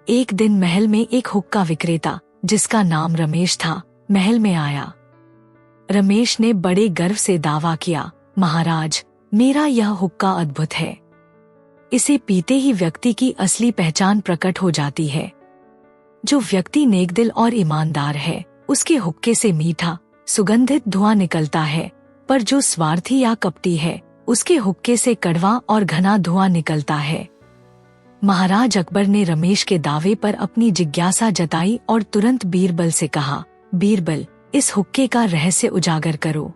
एक दिन महल में एक हुक्का विक्रेता जिसका नाम रमेश था, महल में आया। रमेश ने बड़े गर्व से दावा किया, महाराज, मेरा यह हुक्का अद्भुत है। इसे पीते ही व्यक्ति की असली पहचान प्रकट हो जाती है। जो व्यक्ति नेकदिल और ईमानदार है, उसके हुक्के से मीठा, सुगंधित धुआं निकलता है, पर जो स्वार्थी या कपटी है, उसके हुक्के से कड़वा और घना धुआं निकलता है। महाराज अकबर ने रमेश के दावे पर अपनी जिज्ञासा जताई और तुरंत बीरबल से कहा, बीरबल, इस हुक्के का रहस्य उजागर करो।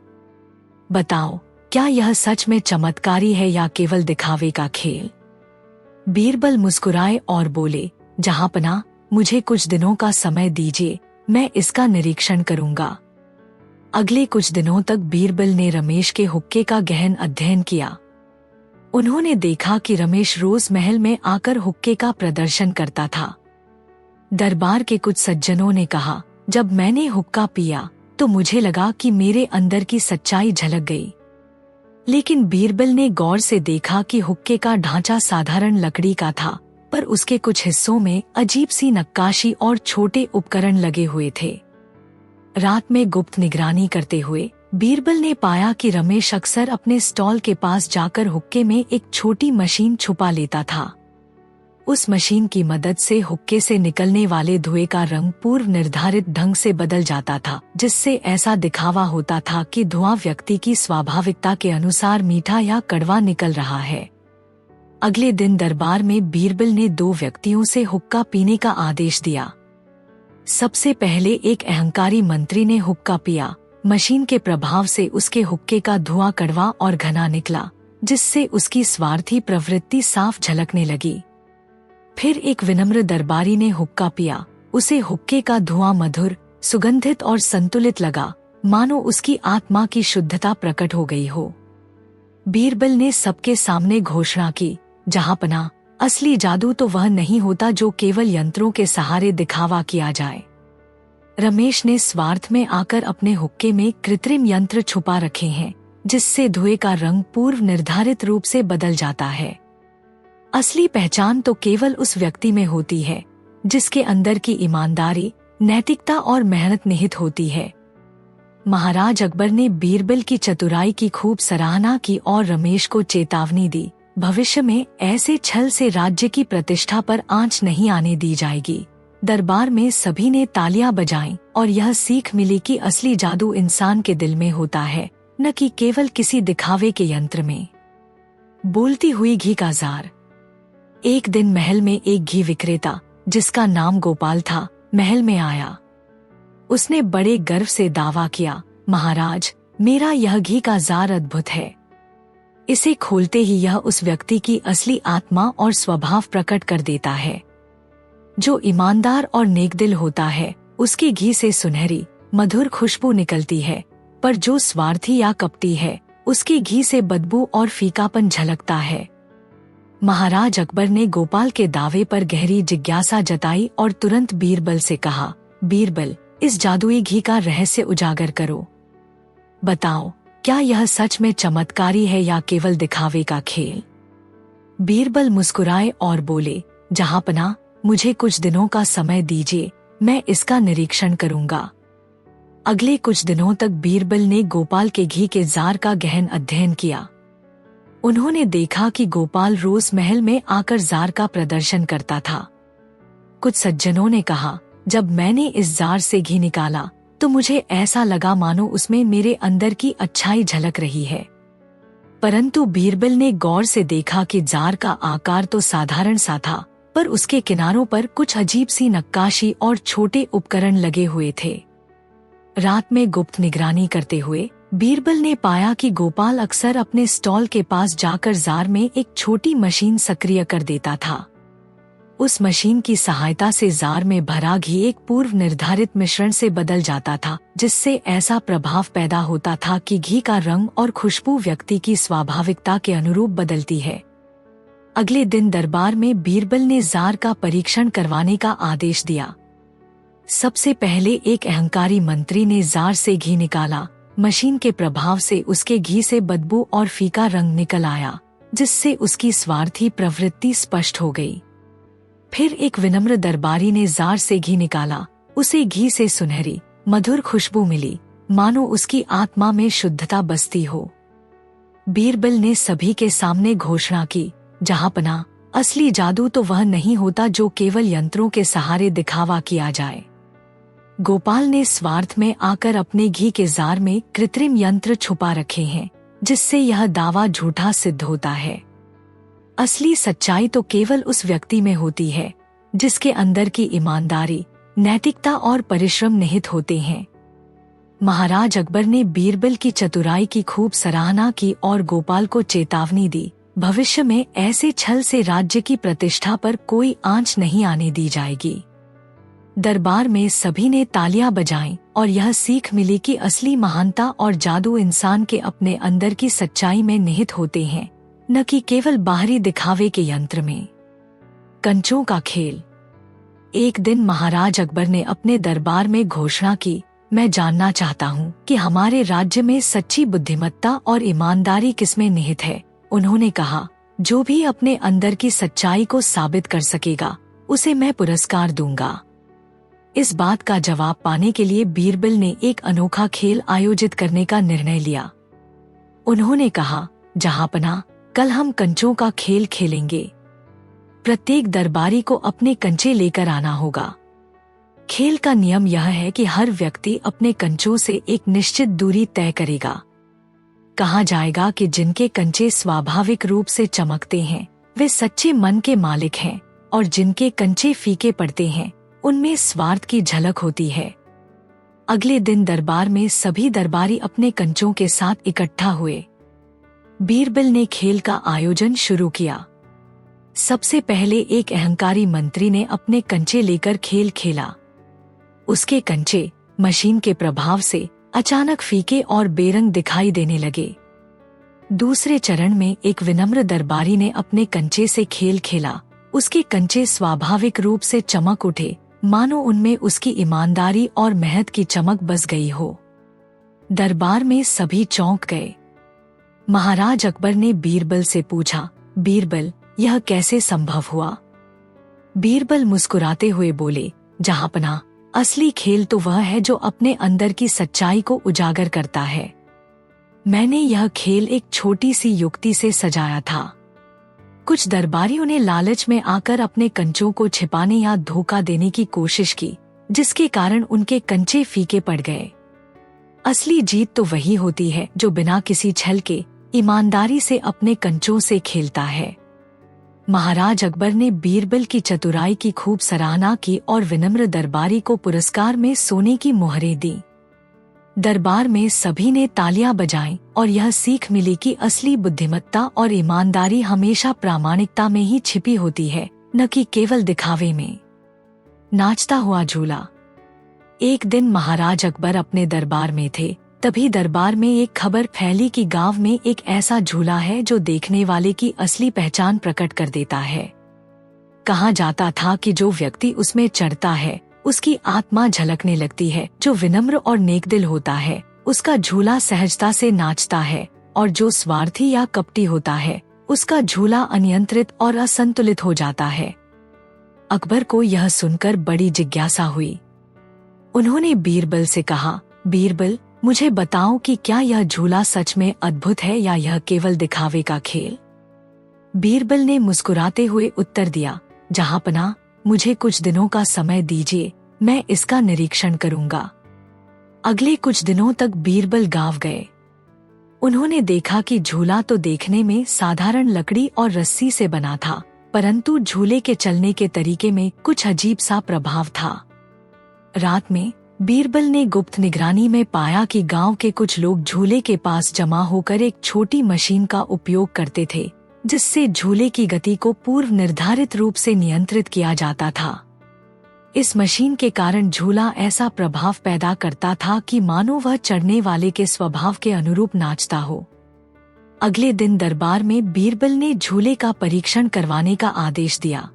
बताओ, क्या यह सच में चमत्कारी है या केवल दिखावे का खेल? बीरबल मुस्कुराए और बोले, जहांपनाह, मुझे कुछ दिनों का समय दीजिए, मैं इसका निरीक्षण करूंगा। अगले कुछ दिनों तक बीरबल ने रमेश के हुक्के का गहन अध्ययन किया। उन्होंने देखा कि रमेश रोज महल में आकर हुक्के का प्रदर्शन करता था। दरबार के कुछ सज्जनों ने कहा, जब मैंने हुक्का पिया तो मुझे लगा कि मेरे अंदर की सच्चाई झलक गई। लेकिन बीरबल ने गौर से देखा कि हुक्के का ढांचा साधारण लकड़ी का था, पर उसके कुछ हिस्सों में अजीब सी नक्काशी और छोटे उपकरण लगे हुए थे। रात में गुप्त निगरानी करते हुए बीरबल ने पाया कि रमेश अक्सर अपने स्टॉल के पास जाकर हुक्के में एक छोटी मशीन छुपा लेता था। उस मशीन की मदद से हुक्के से निकलने वाले धुएं का रंग पूर्व निर्धारित ढंग से बदल जाता था, जिससे ऐसा दिखावा होता था कि धुआं व्यक्ति की स्वाभाविकता के अनुसार मीठा या कड़वा निकल रहा है। अगले दिन दरबार में बीरबल ने 2 व्यक्तियों से हुक्का पीने का आदेश दिया। सबसे पहले एक अहंकारी मंत्री ने हुक्का पिया। मशीन के प्रभाव से उसके हुक्के का धुआं कड़वा और घना निकला, जिससे उसकी स्वार्थी प्रवृत्ति साफ झलकने लगी। फिर एक विनम्र दरबारी ने हुक्का पिया। उसे हुक्के का धुआं मधुर, सुगंधित और संतुलित लगा, मानो उसकी आत्मा की शुद्धता प्रकट हो गई हो। बीरबल ने सबके सामने घोषणा की, जहांपनाह, असली जादू तो वह नहीं होता जो केवल यंत्रों के सहारे दिखावा किया जाए। रमेश ने स्वार्थ में आकर अपने हुक्के में कृत्रिम यंत्र छुपा रखे हैं, जिससे धुएं का रंग पूर्व निर्धारित रूप से बदल जाता है। असली पहचान तो केवल उस व्यक्ति में होती है जिसके अंदर की ईमानदारी, नैतिकता और मेहनत निहित होती है। महाराज अकबर ने बीरबल की चतुराई की खूब सराहना की और रमेश को चेतावनी दी, भविष्य में ऐसे छल से राज्य की प्रतिष्ठा पर आंच नहीं आने दी जाएगी। दरबार में सभी ने तालियां बजाईं और यह सीख मिली कि असली जादू इंसान के दिल में होता है, न कि केवल किसी दिखावे के यंत्र में। बोलती हुई घी का जार। एक दिन महल में एक घी विक्रेता जिसका नाम गोपाल था, महल में आया। उसने बड़े गर्व से दावा किया, महाराज, मेरा यह घी का जार अद्भुत है। इसे खोलते ही यह उस व्यक्ति की असली आत्मा और स्वभाव प्रकट कर देता है। जो ईमानदार और नेकदिल होता है, उसके घी से सुनहरी, मधुर खुशबू निकलती है, पर जो स्वार्थी या कपटी है, उसके घी से बदबू और फीकापन झलकता है। महाराज अकबर ने गोपाल के दावे पर गहरी जिज्ञासा जताई और तुरंत बीरबल से कहा, बीरबल, इस जादुई घी का रहस्य उजागर करो। बताओ, क्या यह सच में चमत्कारी है या केवल दिखावे का खेल? बीरबल मुस्कुराए और बोले, जहांपनाह, मुझे कुछ दिनों का समय दीजिए, मैं इसका निरीक्षण करूंगा। अगले कुछ दिनों तक बीरबल ने गोपाल के घी के जार का गहन अध्ययन किया। उन्होंने देखा कि गोपाल रोज महल में आकर जार का प्रदर्शन करता था। कुछ सज्जनों ने कहा, जब मैंने इस जार से घी निकाला तो मुझे ऐसा लगा मानो उसमें मेरे अंदर की अच्छाई झलक रही है। परंतु बीरबल ने गौर से देखा कि जार का आकार तो साधारण सा था, पर उसके किनारों पर कुछ अजीब सी नक्काशी और छोटे उपकरण लगे हुए थे। रात में गुप्त निगरानी करते हुए बीरबल ने पाया कि गोपाल अक्सर अपने स्टॉल के पास जाकर जार में एक छोटी मशीन सक्रिय कर देता था। उस मशीन की सहायता से जार में भरा घी एक पूर्व निर्धारित मिश्रण से बदल जाता था, जिससे ऐसा प्रभाव पैदा होता था कि घी का रंग और खुशबू व्यक्ति की स्वाभाविकता के अनुरूप बदलती है। अगले दिन दरबार में बीरबल ने जार का परीक्षण करवाने का आदेश दिया। सबसे पहले एक अहंकारी मंत्री ने जार से घी निकाला। मशीन के प्रभाव से उसके घी से बदबू और फीका रंग निकल आया, जिससे उसकी स्वार्थी प्रवृत्ति स्पष्ट हो गई। फिर एक विनम्र दरबारी ने जार से घी निकाला। उसे घी से सुनहरी मधुर खुशबू मिली, मानो उसकी आत्मा में शुद्धता बसती हो। बीरबल ने सभी के सामने घोषणा की, जहांपना, असली जादू तो वह नहीं होता जो केवल यंत्रों के सहारे दिखावा किया जाए। गोपाल ने स्वार्थ में आकर अपने घी के जार में कृत्रिम यंत्र छुपा रखे हैं, जिससे यह दावा झूठा सिद्ध होता है। असली सच्चाई तो केवल उस व्यक्ति में होती है जिसके अंदर की ईमानदारी, नैतिकता और परिश्रम निहित होते हैं। महाराज अकबर ने बीरबल की चतुराई की खूब सराहना की और गोपाल को चेतावनी दी, भविष्य में ऐसे छल से राज्य की प्रतिष्ठा पर कोई आंच नहीं आने दी जाएगी। दरबार में सभी ने तालियां बजाईं और यह सीख मिली कि असली महानता और जादू इंसान के अपने अंदर की सच्चाई में निहित होते हैं, न कि केवल बाहरी दिखावे के यंत्र में। कंचों का खेल। एक दिन महाराज अकबर ने अपने दरबार में घोषणा की, मैं जानना चाहता हूँ कि हमारे राज्य में सच्ची बुद्धिमत्ता और ईमानदारी किसमें निहित है। उन्होंने कहा, जो भी अपने अंदर की सच्चाई को साबित कर सकेगा, उसे मैं पुरस्कार दूंगा। इस बात का जवाब पाने के लिए बीरबल ने एक अनोखा खेल आयोजित करने का निर्णय लिया। उन्होंने कहा, जहांपना, कल हम कंचों का खेल खेलेंगे। प्रत्येक दरबारी को अपने कंचे लेकर आना होगा। खेल का नियम यह है कि हर व्यक्ति अपने कंचों से एक निश्चित दूरी तय करेगा। कहा जाएगा कि जिनके कंचे स्वाभाविक रूप से चमकते हैं वे सच्चे मन के मालिक हैं, और जिनके कंचे फीके पड़ते हैं उनमें स्वार्थ की झलक होती है। अगले दिन दरबार में सभी दरबारी अपने कंचों के साथ इकट्ठा हुए। बीरबल ने खेल का आयोजन शुरू किया। सबसे पहले एक अहंकारी मंत्री ने अपने कंचे लेकर खेल खेला। उसके कंचे मशीन के प्रभाव से अचानक फीके और बेरंग दिखाई देने लगे। दूसरे चरण में एक विनम्र दरबारी ने अपने कंचे से खेल खेला। उसके कंचे स्वाभाविक रूप से चमक उठे, मानो उनमें उसकी ईमानदारी और मेहनत की चमक बस गई हो। दरबार में सभी चौंक गए। महाराज अकबर ने बीरबल से पूछा, बीरबल, यह कैसे संभव हुआ? बीरबल मुस्कुराते हुए बोले, जहांपना, असली खेल तो वह है जो अपने अंदर की सच्चाई को उजागर करता है। मैंने यह खेल एक छोटी सी युक्ति से सजाया था। कुछ दरबारियों ने लालच में आकर अपने कंचों को छिपाने या धोखा देने की कोशिश की, जिसके कारण उनके कंचे फीके पड़ गए। असली जीत तो वही होती है जो बिना किसी छल के ईमानदारी से अपने कंचों से खेलता है। महाराज अकबर ने बीरबल की चतुराई की खूब सराहना की और विनम्र दरबारी को पुरस्कार में सोने की मोहरें दी। दरबार में सभी ने तालियां बजाईं और यह सीख मिली कि असली बुद्धिमत्ता और ईमानदारी हमेशा प्रामाणिकता में ही छिपी होती है, न कि केवल दिखावे में। नाचता हुआ झूला। एक दिन महाराज अकबर अपने दरबार में थे, तभी दरबार में एक खबर फैली कि गांव में एक ऐसा झूला है जो देखने वाले की असली पहचान प्रकट कर देता है। कहा जाता था कि जो व्यक्ति उसमें चढ़ता है उसकी आत्मा झलकने लगती है, जो विनम्र और नेकदिल होता है उसका झूला सहजता से नाचता है, और जो स्वार्थी या कपटी होता है उसका झूला अनियंत्रित और असंतुलित हो जाता है। अकबर को यह सुनकर बड़ी जिज्ञासा हुई। उन्होंने बीरबल से कहा, बीरबल, मुझे बताओ कि क्या यह झूला सच में अद्भुत है या यह केवल दिखावे का खेल? बीरबल ने मुस्कुराते हुए उत्तर दिया, जहांपना, मुझे कुछ दिनों का समय दीजिए, मैं इसका निरीक्षण करूंगा। अगले कुछ दिनों तक बीरबल गांव गए। उन्होंने देखा कि झूला तो देखने में साधारण लकड़ी और रस्सी से बना था, परंतु झूले के चलने के तरीके में कुछ अजीब सा प्रभाव था। रात में बीरबल ने गुप्त निगरानी में पाया कि गांव के कुछ लोग झूले के पास जमा होकर एक छोटी मशीन का उपयोग करते थे, जिससे झूले की गति को पूर्व निर्धारित रूप से नियंत्रित किया जाता था। इस मशीन के कारण झूला ऐसा प्रभाव पैदा करता था कि मानो वह चढ़ने वाले के स्वभाव के अनुरूप नाचता हो। अगले दिन दरबार में बीरबल ने झूले का परीक्षण करवाने का आदेश दिया।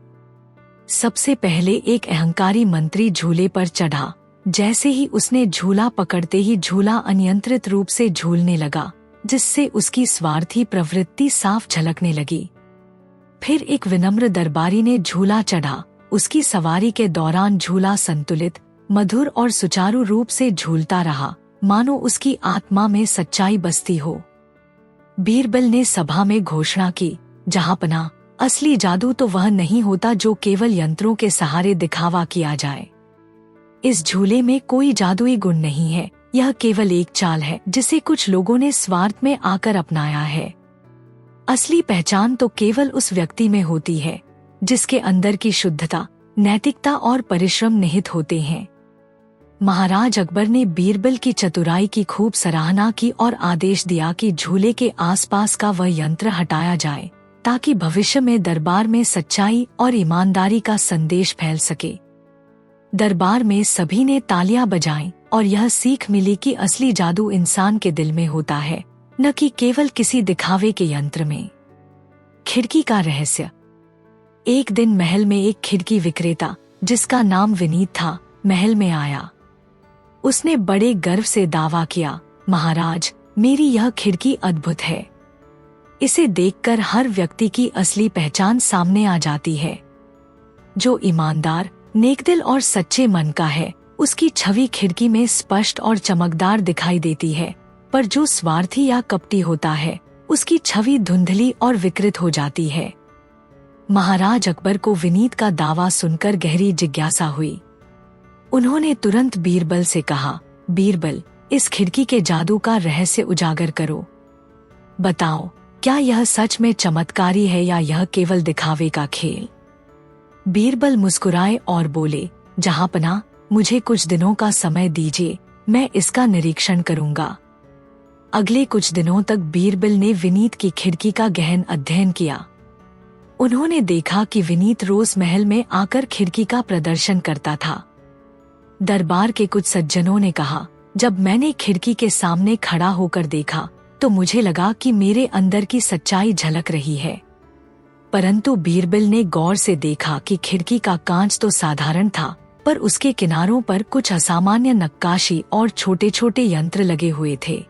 सबसे पहले एक अहंकारी मंत्री झूले पर चढ़ा। जैसे ही उसने झूला पकड़ते ही झूला अनियंत्रित रूप से झूलने लगा, जिससे उसकी स्वार्थी प्रवृत्ति साफ झलकने लगी। फिर एक विनम्र दरबारी ने झूला चढ़ा। उसकी सवारी के दौरान झूला संतुलित, मधुर और सुचारू रूप से झूलता रहा, मानो उसकी आत्मा में सच्चाई बसती हो। बीरबल ने सभा में घोषणा की, जहांपना, असली जादू तो वह नहीं होता जो केवल यंत्रों के सहारे दिखावा किया जाए। इस झूले में कोई जादुई गुण नहीं है, यह केवल एक चाल है जिसे कुछ लोगों ने स्वार्थ में आकर अपनाया है। असली पहचान तो केवल उस व्यक्ति में होती है जिसके अंदर की शुद्धता, नैतिकता और परिश्रम निहित होते हैं। महाराज अकबर ने बीरबल की चतुराई की खूब सराहना की और आदेश दिया कि झूले के आसपास का वह यंत्र हटाया जाए, ताकि भविष्य में दरबार में सच्चाई और ईमानदारी का संदेश फैल सके। दरबार में सभी ने तालियां बजाईं और यह सीख मिली कि असली जादू इंसान के दिल में होता है, न कि केवल किसी दिखावे के यंत्र में। खिड़की का रहस्य। एक दिन महल में एक खिड़की विक्रेता, जिसका नाम विनीत था, महल में आया। उसने बड़े गर्व से दावा किया, महाराज, मेरी यह खिड़की अद्भुत है। इसे देखकर हर व्यक्ति की असली पहचान सामने आ जाती है। जो ईमानदार, नेकदिल और सच्चे मन का है, उसकी छवि खिड़की में स्पष्ट और चमकदार दिखाई देती है, पर जो स्वार्थी या कपटी होता है, उसकी छवि धुंधली और विकृत हो जाती है। महाराज अकबर को विनीत का दावा सुनकर गहरी जिज्ञासा हुई। उन्होंने तुरंत बीरबल से कहा, बीरबल, इस खिड़की के जादू का रहस्य उजागर करो। बताओ, क्या यह सच में चमत्कारी है या यह केवल दिखावे का खेल? बीरबल मुस्कुराए और बोले, जहांपना, मुझे कुछ दिनों का समय दीजिए, मैं इसका निरीक्षण करूंगा। अगले कुछ दिनों तक बीरबल ने विनीत की खिड़की का गहन अध्ययन किया। उन्होंने देखा कि विनीत रोज महल में आकर खिड़की का प्रदर्शन करता था। दरबार के कुछ सज्जनों ने कहा, जब मैंने खिड़की के सामने खड़ा होकर देखा तो मुझे लगा कि मेरे अंदर की सच्चाई झलक रही है। परंतु बीरबल ने गौर से देखा कि खिड़की का कांच तो साधारण था, पर उसके किनारों पर कुछ असामान्य नक्काशी और छोटे छोटे यंत्र लगे हुए थे।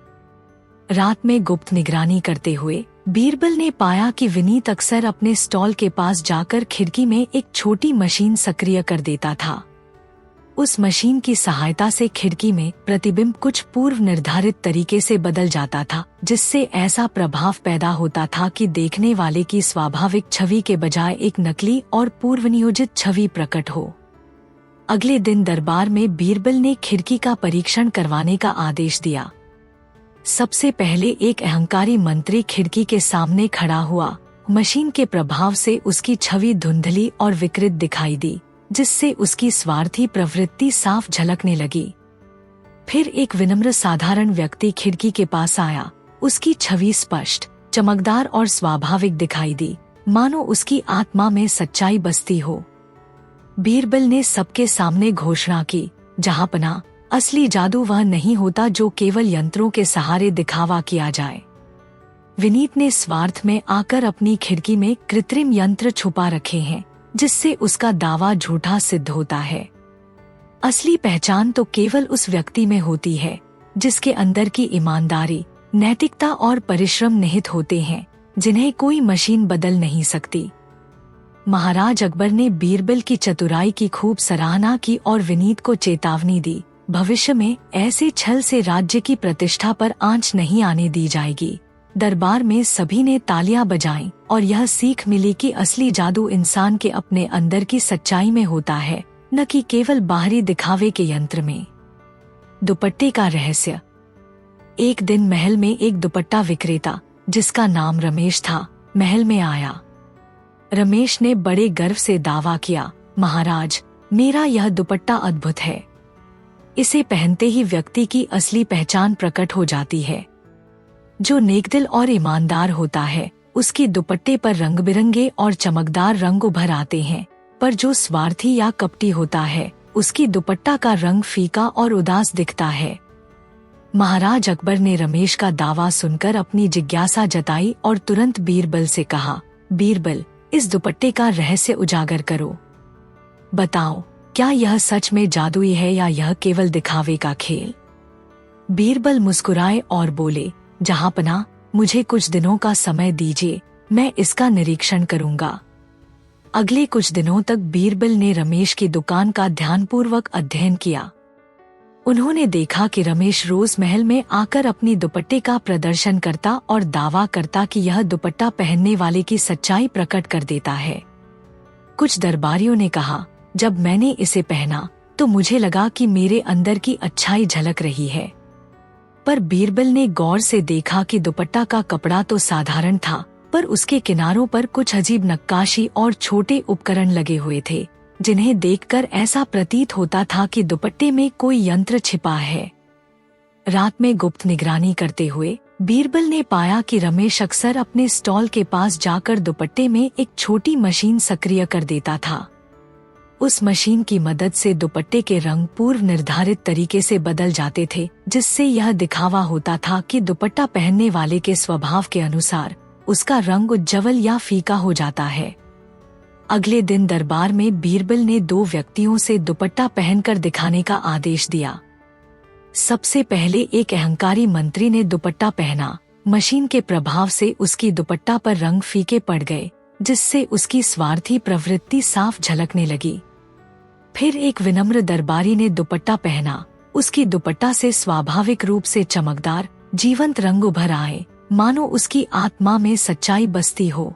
रात में गुप्त निगरानी करते हुए बीरबल ने पाया कि विनीत अक्सर अपने स्टॉल के पास जाकर खिड़की में एक छोटी मशीन सक्रिय कर देता था। उस मशीन की सहायता से खिड़की में प्रतिबिंब कुछ पूर्व निर्धारित तरीके से बदल जाता था, जिससे ऐसा प्रभाव पैदा होता था कि देखने वाले की स्वाभाविक छवि के बजाय एक नकली और पूर्वनियोजित छवि प्रकट हो। अगले दिन दरबार में बीरबल ने खिड़की का परीक्षण करवाने का आदेश दिया। सबसे पहले एक अहंकारी मंत्री खिड़की के सामने खड़ा हुआ। मशीन के प्रभाव से उसकी छवि धुंधली और विकृत दिखाई दी, जिससे उसकी स्वार्थी प्रवृत्ति साफ झलकने लगी। फिर एक विनम्र साधारण व्यक्ति खिड़की के पास आया। उसकी छवि स्पष्ट, चमकदार और स्वाभाविक दिखाई दी, मानो उसकी आत्मा में सच्चाई बसती हो। बीरबल ने सबके सामने घोषणा की, जहांपना, असली जादू वह नहीं होता जो केवल यंत्रों के सहारे दिखावा किया जाए। विनीत ने स्वार्थ में आकर अपनी खिड़की में कृत्रिम यंत्र छुपा रखे हैं, जिससे उसका दावा झूठा सिद्ध होता है। असली पहचान तो केवल उस व्यक्ति में होती है जिसके अंदर की ईमानदारी, नैतिकता और परिश्रम निहित होते हैं, जिन्हें कोई मशीन बदल नहीं सकती। महाराज अकबर ने बीरबल की चतुराई की खूब सराहना की और विनीत को चेतावनी दी, भविष्य में ऐसे छल से राज्य की प्रतिष्ठा पर आंच नहीं आने दी जाएगी। दरबार में सभी ने तालियां बजाईं और यह सीख मिली कि असली जादू इंसान के अपने अंदर की सच्चाई में होता है, न कि केवल बाहरी दिखावे के यंत्र में। दुपट्टे का रहस्य। एक दिन महल में एक दुपट्टा विक्रेता, जिसका नाम रमेश था, महल में आया। रमेश ने बड़े गर्व से दावा किया, महाराज, मेरा यह दुपट्टा अद्भुत है। इसे पहनते ही व्यक्ति की असली पहचान प्रकट हो जाती है। जो नेकदिल और ईमानदार होता है, उसकी दुपट्टे पर रंग बिरंगे और चमकदार रंग उभर आते हैं, पर जो स्वार्थी या कपटी होता है, उसकी दुपट्टा का रंग फीका और उदास दिखता है। महाराज अकबर ने रमेश का दावा सुनकर अपनी जिज्ञासा जताई और तुरंत बीरबल से कहा, बीरबल, इस दुपट्टे का रहस्य उजागर करो। बताओ, क्या यह सच में जादुई है या यह केवल दिखावे का खेल? बीरबल मुस्कुराए और बोले, जहांपना, मुझे कुछ दिनों का समय दीजिए, मैं इसका निरीक्षण करूंगा। अगले कुछ दिनों तक बीरबल ने रमेश की दुकान का ध्यानपूर्वक अध्ययन किया। उन्होंने देखा कि रमेश रोज महल में आकर अपनी दुपट्टे का प्रदर्शन करता और दावा करता कि यह दुपट्टा पहनने वाले की सच्चाई प्रकट कर देता है। कुछ दरबारियों ने कहा, जब मैंने इसे पहना तो मुझे लगा कि मेरे अंदर की अच्छाई झलक रही है। पर बीरबल ने गौर से देखा कि दुपट्टा का कपड़ा तो साधारण था, पर उसके किनारों पर कुछ अजीब नक्काशी और छोटे उपकरण लगे हुए थे, जिन्हें देखकर ऐसा प्रतीत होता था कि दुपट्टे में कोई यंत्र छिपा है। रात में गुप्त निगरानी करते हुए बीरबल ने पाया कि रमेश अक्सर अपने स्टॉल के पास जाकर दुपट्टे में एक छोटी मशीन सक्रिय कर देता था। उस मशीन की मदद से दुपट्टे के रंग पूर्व निर्धारित तरीके से बदल जाते थे, जिससे यह दिखावा होता था कि दुपट्टा पहनने वाले के स्वभाव के अनुसार उसका रंग उज्ज्वल या फीका हो जाता है। अगले दिन दरबार में बीरबल ने 2 व्यक्तियों से दुपट्टा पहनकर दिखाने का आदेश दिया। सबसे पहले एक अहंकारी मंत्री ने दुपट्टा पहना। मशीन के प्रभाव से उसकी दुपट्टा पर रंग फीके पड़ गए, जिससे उसकी स्वार्थी प्रवृत्ति साफ झलकने लगी। फिर एक विनम्र दरबारी ने दुपट्टा पहना। उसकी दुपट्टा से स्वाभाविक रूप से चमकदार, जीवंत रंग उभर आए, मानो उसकी आत्मा में सच्चाई बसती हो।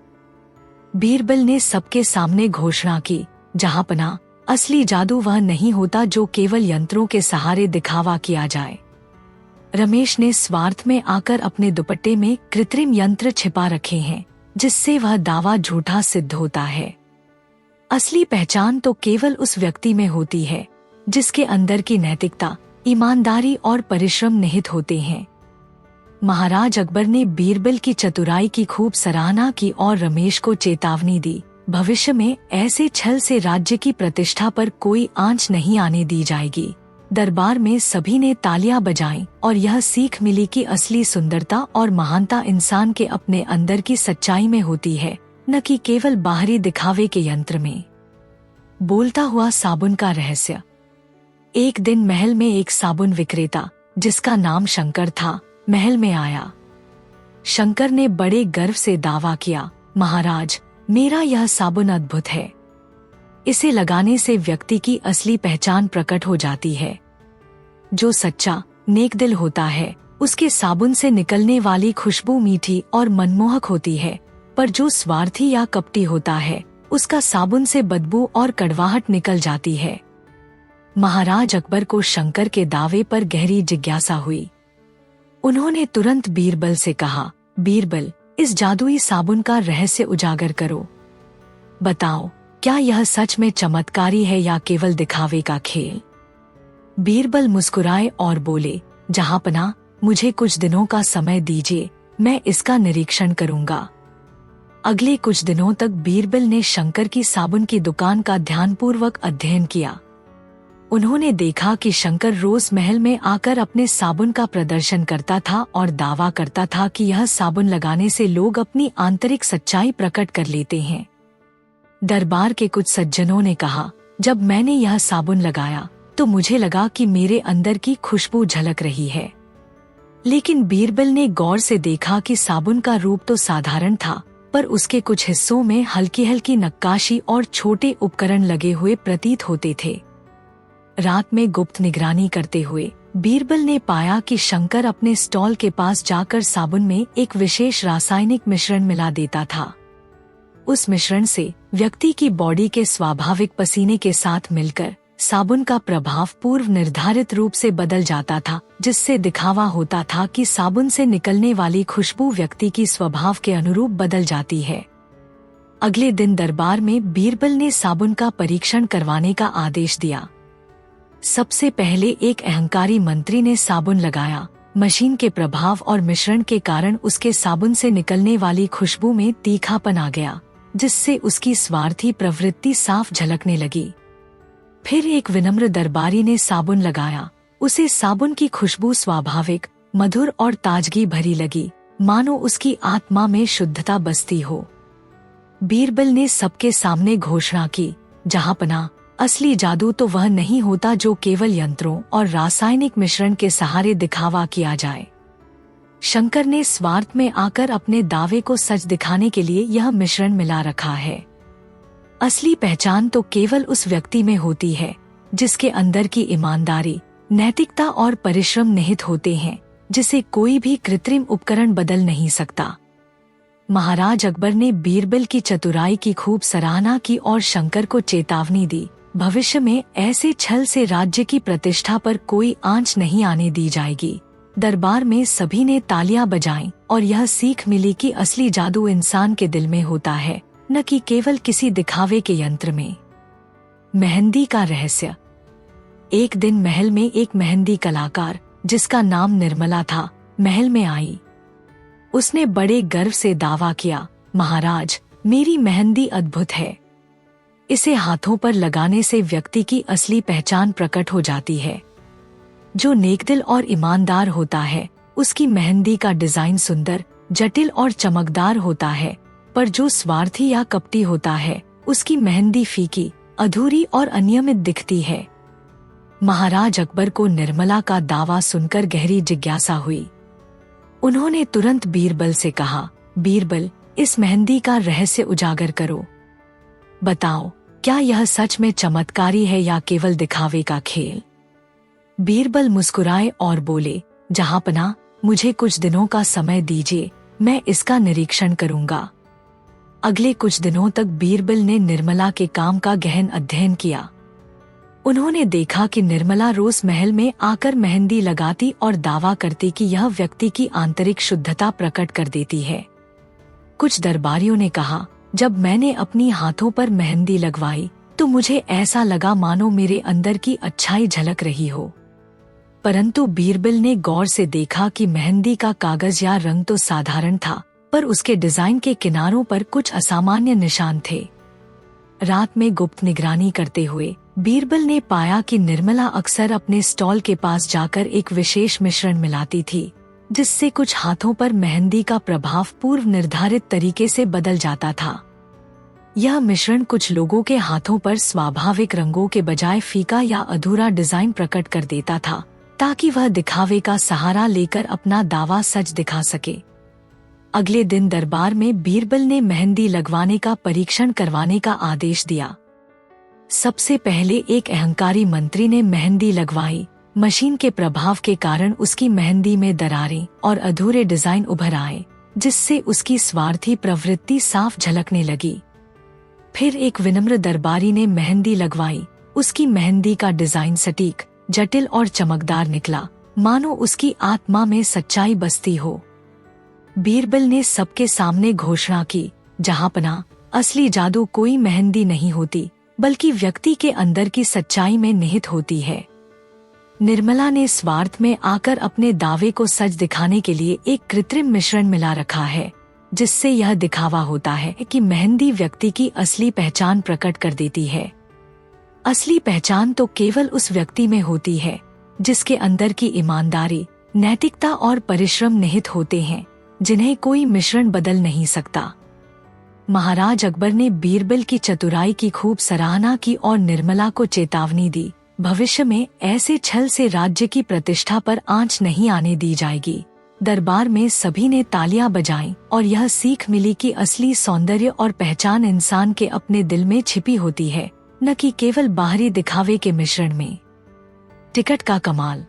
बीरबल ने सबके सामने घोषणा की, जहांपना, असली जादू वह नहीं होता जो केवल यंत्रों के सहारे दिखावा किया जाए। रमेश ने स्वार्थ में आकर अपने दुपट्टे में कृत्रिम यंत्र छिपा रखे हैं, जिससे वह दावा झूठा सिद्ध होता है। असली पहचान तो केवल उस व्यक्ति में होती है जिसके अंदर की नैतिकता, ईमानदारी और परिश्रम निहित होते हैं। महाराज अकबर ने बीरबल की चतुराई की खूब सराहना की और रमेश को चेतावनी दी, भविष्य में ऐसे छल से राज्य की प्रतिष्ठा पर कोई आंच नहीं आने दी जाएगी। दरबार में सभी ने तालियां बजाईं और यह सीख मिली कि असली सुंदरता और महानता इंसान के अपने अंदर की सच्चाई में होती है, न कि केवल बाहरी दिखावे के यंत्र में। बोलता हुआ साबुन का रहस्य। एक दिन महल में एक साबुन विक्रेता, जिसका नाम शंकर था, महल में आया। शंकर ने बड़े गर्व से दावा किया, महाराज, मेरा यह साबुन अद्भुत है। इसे लगाने से व्यक्ति की असली पहचान प्रकट हो जाती है। जो सच्चा, नेक दिल होता है, उसके साबुन से निकलने वाली खुशबू मीठी और मनमोहक होती है, पर जो स्वार्थी या कपटी होता है, उसका साबुन से बदबू और कड़वाहट निकल जाती है। महाराज अकबर को शंकर के दावे पर गहरी जिज्ञासा हुई। उन्होंने तुरंत बीरबल से कहा, बीरबल, इस जादुई साबुन का रहस्य उजागर करो। बताओ, क्या यह सच में चमत्कारी है या केवल दिखावे का खेल? बीरबल मुस्कुराए और बोले, जहांपना, मुझे कुछ दिनों का समय दीजिए, मैं इसका निरीक्षण करूंगा। अगले कुछ दिनों तक बीरबल ने शंकर की साबुन की दुकान का ध्यानपूर्वक अध्ययन किया। उन्होंने देखा कि शंकर रोज महल में आकर अपने साबुन का प्रदर्शन करता था और दावा करता था कि यह साबुन लगाने से लोग अपनी आंतरिक सच्चाई प्रकट कर लेते हैं। दरबार के कुछ सज्जनों ने कहा, जब मैंने यह साबुन लगाया तो मुझे लगा कि मेरे अंदर की खुशबू झलक रही है। लेकिन बीरबल ने गौर से देखा कि साबुन का रूप तो साधारण था, पर उसके कुछ हिस्सों में हल्की हल्की नक्काशी और छोटे उपकरण लगे हुए प्रतीत होते थे। रात में गुप्त निगरानी करते हुए बीरबल ने पाया कि शंकर अपने स्टॉल के पास जाकर साबुन में एक विशेष रासायनिक मिश्रण मिला देता था। उस मिश्रण से व्यक्ति की बॉडी के स्वाभाविक पसीने के साथ मिलकर साबुन का प्रभाव पूर्व निर्धारित रूप से बदल जाता था, जिससे दिखावा होता था कि साबुन से निकलने वाली खुशबू व्यक्ति की स्वभाव के अनुरूप बदल जाती है। अगले दिन दरबार में बीरबल ने साबुन का परीक्षण करवाने का आदेश दिया। सबसे पहले एक अहंकारी मंत्री ने साबुन लगाया। मशीन के प्रभाव और मिश्रण के कारण उसके साबुन से निकलने वाली खुशबू में तीखापन आ गया, जिससे उसकी स्वार्थी प्रवृत्ति साफ झलकने लगी। फिर एक विनम्र दरबारी ने साबुन लगाया। उसे साबुन की खुशबू स्वाभाविक, मधुर और ताजगी भरी लगी, मानो उसकी आत्मा में शुद्धता बसती हो। बीरबल ने सबके सामने घोषणा की, जहांपना, असली जादू तो वह नहीं होता जो केवल यंत्रों और रासायनिक मिश्रण के सहारे दिखावा किया जाए। शंकर ने स्वार्थ में आकर अपने दावे को सच दिखाने के लिए यह मिश्रण मिला रखा है। असली पहचान तो केवल उस व्यक्ति में होती है जिसके अंदर की ईमानदारी, नैतिकता और परिश्रम निहित होते हैं, जिसे कोई भी कृत्रिम उपकरण बदल नहीं सकता। महाराज अकबर ने बीरबल की चतुराई की खूब सराहना की और शंकर को चेतावनी दी, भविष्य में ऐसे छल से राज्य की प्रतिष्ठा पर कोई आंच नहीं आने दी जाएगी। दरबार में सभी ने तालियां बजाईं और यह सीख मिली कि असली जादू इंसान के दिल में होता है, न कि केवल किसी दिखावे के यंत्र में। मेहंदी का रहस्य। एक दिन महल में एक मेहंदी कलाकार, जिसका नाम निर्मला था, महल में आई। उसने बड़े गर्व से दावा किया, महाराज, मेरी मेहंदी अद्भुत है। इसे हाथों पर लगाने से व्यक्ति की असली पहचान प्रकट हो जाती है। जो नेकदिल और ईमानदार होता है, उसकी मेहंदी का डिजाइन सुंदर, जटिल और चमकदार होता है, पर जो स्वार्थी या कपटी होता है, उसकी मेहंदी फीकी, अधूरी और अनियमित दिखती है। महाराज अकबर को निर्मला का दावा सुनकर गहरी जिज्ञासा हुई। उन्होंने तुरंत बीरबल से कहा, बीरबल, इस मेहंदी का रहस्य उजागर करो। बताओ, क्या यह सच में चमत्कारी है या केवल दिखावे का खेल? बीरबल मुस्कुराए और बोले, जहांपनाह, मुझे कुछ दिनों का समय दीजिए, मैं इसका निरीक्षण करूंगा। अगले कुछ दिनों तक बीरबल ने निर्मला के काम का गहन अध्ययन किया। उन्होंने देखा कि निर्मला रोज महल में आकर मेहंदी लगाती और दावा करती कि यह व्यक्ति की आंतरिक शुद्धता प्रकट कर देती है। कुछ दरबारियों ने कहा, जब मैंने अपनी हाथों पर मेहंदी लगवाई तो मुझे ऐसा लगा मानो मेरे अंदर की अच्छाई झलक रही हो। परंतु बीरबल ने गौर से देखा कि मेहंदी का कागज या रंग तो साधारण था, पर उसके डिजाइन के किनारों पर कुछ असामान्य निशान थे। रात में गुप्त निगरानी करते हुए बीरबल ने पाया कि निर्मला अक्सर अपने स्टॉल के पास जाकर एक विशेष मिश्रण मिलाती थी, जिससे कुछ हाथों पर मेहंदी का प्रभाव पूर्व निर्धारित तरीके से बदल जाता था। यह मिश्रण कुछ लोगों के हाथों पर स्वाभाविक रंगों के बजाय फीका या अधूरा डिजाइन प्रकट कर देता था, ताकि वह दिखावे का सहारा लेकर अपना दावा सच दिखा सके। अगले दिन दरबार में बीरबल ने मेहंदी लगवाने का परीक्षण करवाने का आदेश दिया। सबसे पहले एक अहंकारी मंत्री ने मेहंदी लगवाई। मशीन के प्रभाव के कारण उसकी मेहंदी में दरारें और अधूरे डिजाइन उभर आए, जिससे उसकी स्वार्थी प्रवृत्ति साफ झलकने लगी। फिर एक विनम्र दरबारी ने मेहंदी लगवाई। उसकी मेहंदी का डिजाइन सटीक, जटिल और चमकदार निकला, मानो उसकी आत्मा में सच्चाई बसती हो। बीरबल ने सबके सामने घोषणा की, जहांपनाह, असली जादू कोई मेहंदी नहीं होती, बल्कि व्यक्ति के अंदर की सच्चाई में निहित होती है। निर्मला ने स्वार्थ में आकर अपने दावे को सच दिखाने के लिए एक कृत्रिम मिश्रण मिला रखा है, जिससे यह दिखावा होता है कि मेहंदी व्यक्ति की असली पहचान प्रकट कर देती है। असली पहचान तो केवल उस व्यक्ति में होती है जिसके अंदर की ईमानदारी, नैतिकता और परिश्रम निहित होते हैं, जिन्हें कोई मिश्रण बदल नहीं सकता। महाराज अकबर ने बीरबल की चतुराई की खूब सराहना की और निर्मला को चेतावनी दी, भविष्य में ऐसे छल से राज्य की प्रतिष्ठा पर आंच नहीं आने दी जाएगी। दरबार में सभी ने तालियां बजाईं और यह सीख मिली कि असली सौंदर्य और पहचान इंसान के अपने दिल में छिपी होती है, न कि केवल बाहरी दिखावे के मिश्रण में। टिकट का कमाल।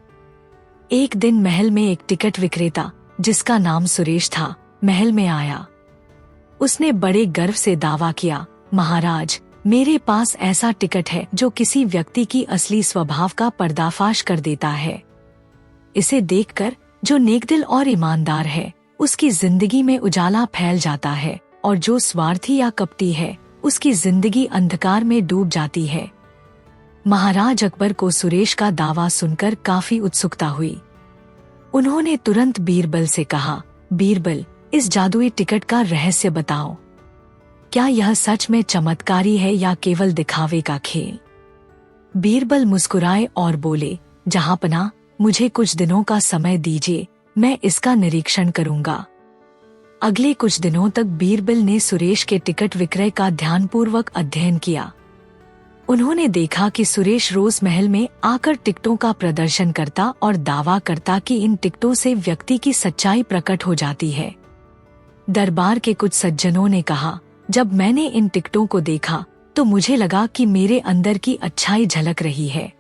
एक दिन महल में एक टिकट विक्रेता, जिसका नाम सुरेश था, महल में आया। उसने बड़े गर्व से दावा किया, महाराज, मेरे पास ऐसा टिकट है जो किसी व्यक्ति की असली स्वभाव का पर्दाफाश कर देता है। इसे देखकर जो नेकदिल और ईमानदार है, उसकी जिंदगी में उजाला फैल जाता है, और जो स्वार्थी या कपटी है, उसकी जिंदगी अंधकार में डूब जाती है। महाराज अकबर को सुरेश का दावा सुनकर काफी उत्सुकता हुई। उन्होंने तुरंत बीरबल से कहा, बीरबल, इस जादुई टिकट का रहस्य बताओ। क्या यह सच में चमत्कारी है या केवल दिखावे का खेल? बीरबल मुस्कुराए और बोले, जहांपनाह, मुझे कुछ दिनों का समय दीजिए, मैं इसका निरीक्षण करूंगा। अगले कुछ दिनों तक बीरबल ने सुरेश के टिकट विक्रय का ध्यानपूर्वक अध्ययन किया। उन्होंने देखा कि सुरेश रोज महल में आकर टिकटों का प्रदर्शन करता और दावा करता कि इन टिकटों से व्यक्ति की सच्चाई प्रकट हो जाती है। दरबार के कुछ सज्जनों ने कहा, जब मैंने इन टिकटों को देखा तो मुझे लगा कि मेरे अंदर की अच्छाई झलक रही है।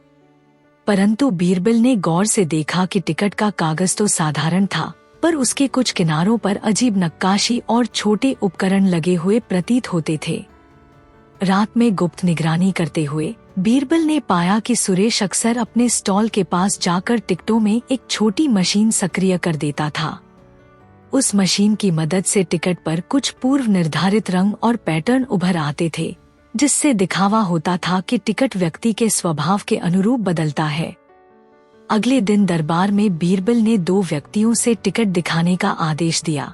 परंतु बीरबल ने गौर से देखा कि टिकट का कागज तो साधारण था, पर उसके कुछ किनारों पर अजीब नक्काशी और छोटे उपकरण लगे हुए प्रतीत होते थे। रात में गुप्त निगरानी करते हुए बीरबल ने पाया कि सुरेश अक्सर अपने स्टॉल के पास जाकर टिकटों में एक छोटी मशीन सक्रिय कर देता था। उस मशीन की मदद से टिकट पर कुछ पूर्व निर्धारित रंग और पैटर्न उभर आते थे, जिससे दिखावा होता था कि टिकट व्यक्ति के स्वभाव के अनुरूप बदलता है। अगले दिन दरबार में बीरबल ने 2 व्यक्तियों से टिकट दिखाने का आदेश दिया।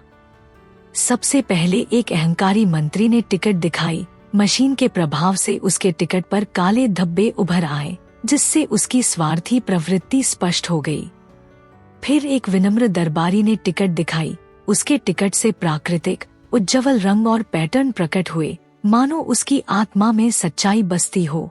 सबसे पहले एक अहंकारी मंत्री ने टिकट दिखाई। मशीन के प्रभाव से उसके टिकट पर काले धब्बे उभर आए, जिससे उसकी स्वार्थी प्रवृत्ति स्पष्ट हो गई। फिर एक विनम्र दरबारी ने टिकट दिखाई। उसके टिकट से प्राकृतिक उज्ज्वल रंग और पैटर्न प्रकट हुए, मानो उसकी आत्मा में सच्चाई बसती हो।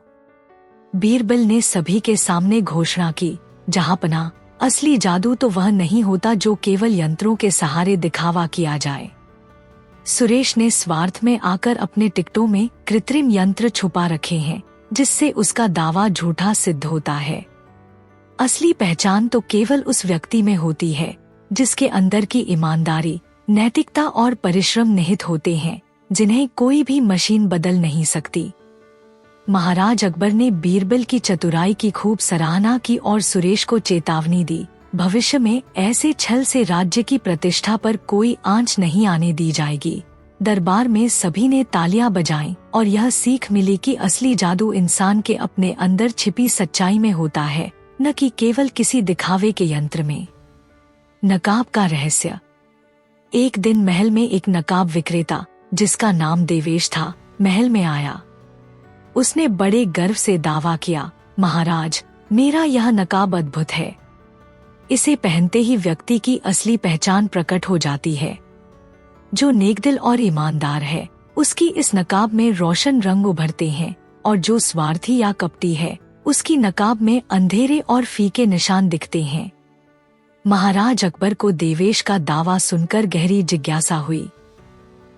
बीरबल ने सभी के सामने घोषणा की, जहांपना, असली जादू तो वह नहीं होता जो केवल यंत्रों के सहारे दिखावा किया जाए। सुरेश ने स्वार्थ में आकर अपने टिकटों में कृत्रिम यंत्र छुपा रखे हैं, जिससे उसका दावा झूठा सिद्ध होता है। असली पहचान तो केवल उस व्यक्ति में होती है जिसके अंदर की ईमानदारी, नैतिकता और परिश्रम निहित होते हैं, जिन्हें कोई भी मशीन बदल नहीं सकती। महाराज अकबर ने बीरबल की चतुराई की खूब सराहना की और सुरेश को चेतावनी दी, भविष्य में ऐसे छल से राज्य की प्रतिष्ठा पर कोई आंच नहीं आने दी जाएगी। दरबार में सभी ने तालियां बजाईं और यह सीख मिली कि असली जादू इंसान के अपने अंदर छिपी सच्चाई में होता है, न कि केवल किसी दिखावे के यंत्र में। नकाब का रहस्य। एक दिन महल में एक नकाब विक्रेता, जिसका नाम देवेश था, महल में आया। उसने बड़े गर्व से दावा किया, महाराज, मेरा यह नकाब अद्भुत है। इसे पहनते ही व्यक्ति की असली पहचान प्रकट हो जाती है। जो नेकदिल और ईमानदार है, उसकी इस नकाब में रोशन रंग उभरते हैं, और जो स्वार्थी या कपटी है, उसकी नकाब में अंधेरे और फीके निशान दिखते हैं। महाराज अकबर को देवेश का दावा सुनकर गहरी जिज्ञासा हुई।